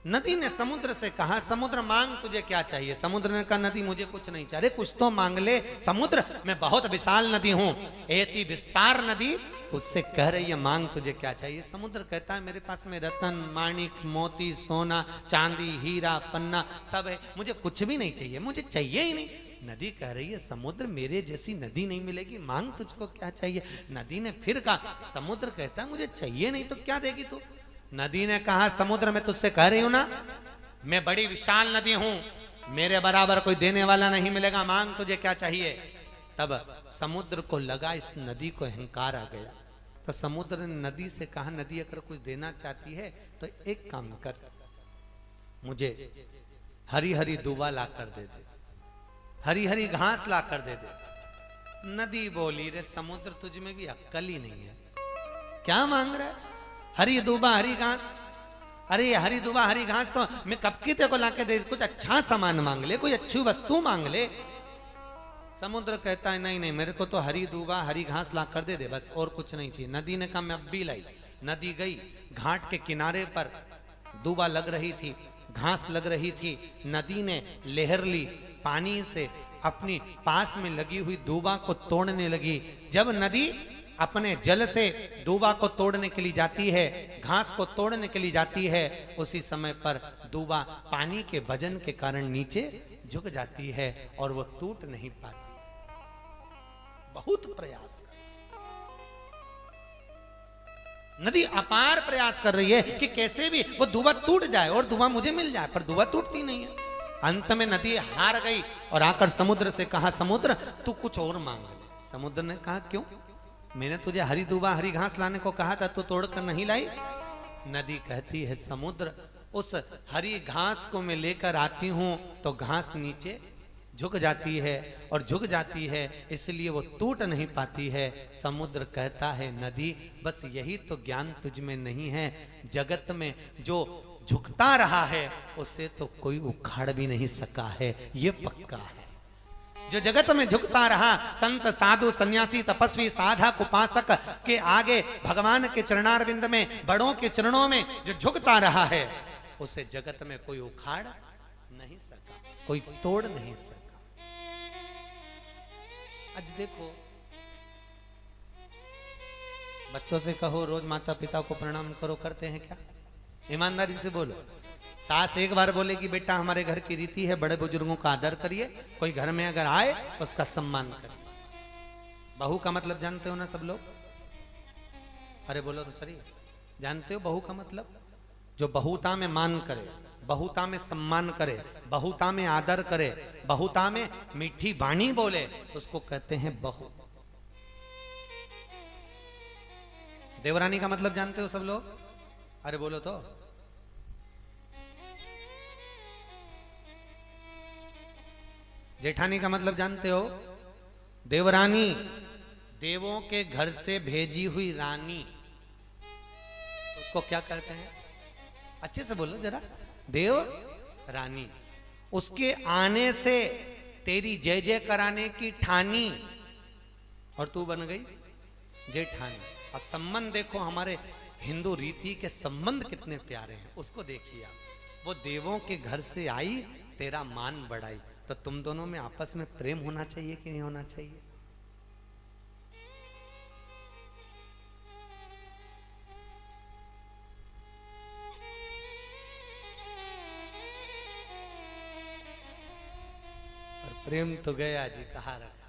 नदी ने समुद्र से कहा, समुद्र मांग तुझे क्या चाहिए? समुद्र ने कहा, नदी मुझे कुछ नहीं चाहिए। अरे कुछ तो मांग ले समुद्र, मैं बहुत विशाल नदी हूं, एति विस्तार नदी तुझसे कह रही है मांग तुझे क्या चाहिए? समुद्र कहता है मेरे पास में रतन माणिक मोती सोना चांदी हीरा पन्ना सब है, मुझे कुछ भी नहीं चाहिए, मुझे चाहिए ही नहीं। नदी कह रही है समुद्र मेरे जैसी नदी नहीं मिलेगी, मांग तुझको क्या चाहिए? नदी ने फिर कहा, समुद्र कहता है मुझे चाहिए नहीं तो क्या देगी तू? नदी ने कहा, समुद्र मैं तुझसे कह रही हूं ना, मैं बड़ी विशाल नदी हूं, मेरे बराबर कोई देने वाला नहीं मिलेगा, मांग तुझे क्या चाहिए? तब समुद्र को लगा इस नदी को अहंकार आ गया, तो समुद्र ने नदी से कहा, नदी अगर कुछ देना चाहती है तो एक काम कर, मुझे हरी हरी दूबा ला कर दे दे, हरी हरी घास ला कर दे दे। नदी बोली, रे समुद्र तुझ में भी अक्ल ही नहीं है, क्या मांग रहा है? हरी दूबा हरी घास? अरे ये हरी दूबा हरी घास तो मैं कब की तेरे को लाके दे, कुछ अच्छा सामान मांग ले, कोई अच्छी वस्तु मांग ले। समुद्र कहता है नहीं नहीं, मेरे को तो हरी दूबा हरी घास ला कर दे दे बस, और कुछ नहीं चाहिए। नदी ने कहा मैं अब भी लाई। नदी गई, घाट के किनारे पर दूबा लग रही थी, घास लग रही थी, नदी ने लहर ली, पानी से अपनी पास में लगी हुई दूबा को तोड़ने लगी। जब नदी अपने जल से दूबा को तोड़ने के लिए जाती है, घास को तोड़ने के लिए जाती है, उसी समय पर दूबा पानी के वजन के कारण नीचे झुक जाती है और वो टूट नहीं पाती। बहुत प्रयास नदी अपार प्रयास कर रही है कि कैसे भी वो दूबा टूट जाए और दूबा मुझे मिल जाए, पर दूबा टूटती नहीं है। अंत में नदी हार गई और आकर समुद्र से कहा, समुद्र तू कुछ और मांग ले। समुद्र ने कहा क्यों? मैंने तुझे हरी दूबा हरी घास लाने को कहा था, तू तोड़कर नहीं लाई। नदी कहती है, समुद्र उस हरी घास को मैं लेकर आती हूं तो घास नीचे झुक जाती है और झुक जाती है, इसलिए वो टूट नहीं पाती है। समुद्र कहता है, नदी बस यही तो ज्ञान तुझ में नहीं है, जगत में जो झुकता रहा है उसे तो कोई उखाड़ भी नहीं सका है, ये पक्का है। जो जगत में झुकता रहा, संत साधु सन्यासी तपस्वी साधक उपासक के आगे भगवान के चरणारविंद में, बड़ों के चरणों में जो झुकता रहा है, उसे जगत में कोई उखाड़ नहीं सका, कोई तोड़ नहीं सका। आज देखो, बच्चों से कहो रोज माता पिता को प्रणाम करो, करते हैं क्या? ईमानदारी से बोलो। सास एक बार बोलेगी बेटा हमारे घर की रीति है, बड़े बुजुर्गों का आदर करिए, कोई घर में अगर आए उसका सम्मान करिए। बहू का मतलब जानते हो ना सब लोग? अरे बोलो तो सही, जानते हो बहू का मतलब? जो बहुता में मान करे, बहुता में सम्मान करे, बहुता में आदर करे, बहुता में मीठी वाणी बोले, उसको कहते हैं बहू। देवरानी का मतलब जानते हो सब लोग? अरे बोलो तो। जेठानी का मतलब जानते हो? देवरानी, देवों के घर से भेजी हुई रानी, उसको क्या कहते हैं? अच्छे से बोलो जरा। देव रानी, उसके आने से तेरी जय जय कराने की ठानी और तू बन गई जेठानी। अब संबंध देखो, हमारे हिंदू रीति के संबंध कितने प्यारे हैं, उसको देखिए आप। वो देवों के घर से आई, तेरा मान बढ़ाई, तो तुम दोनों में आपस में प्रेम होना चाहिए कि नहीं होना चाहिए? और प्रेम तो गया जी, कहाँ रखा?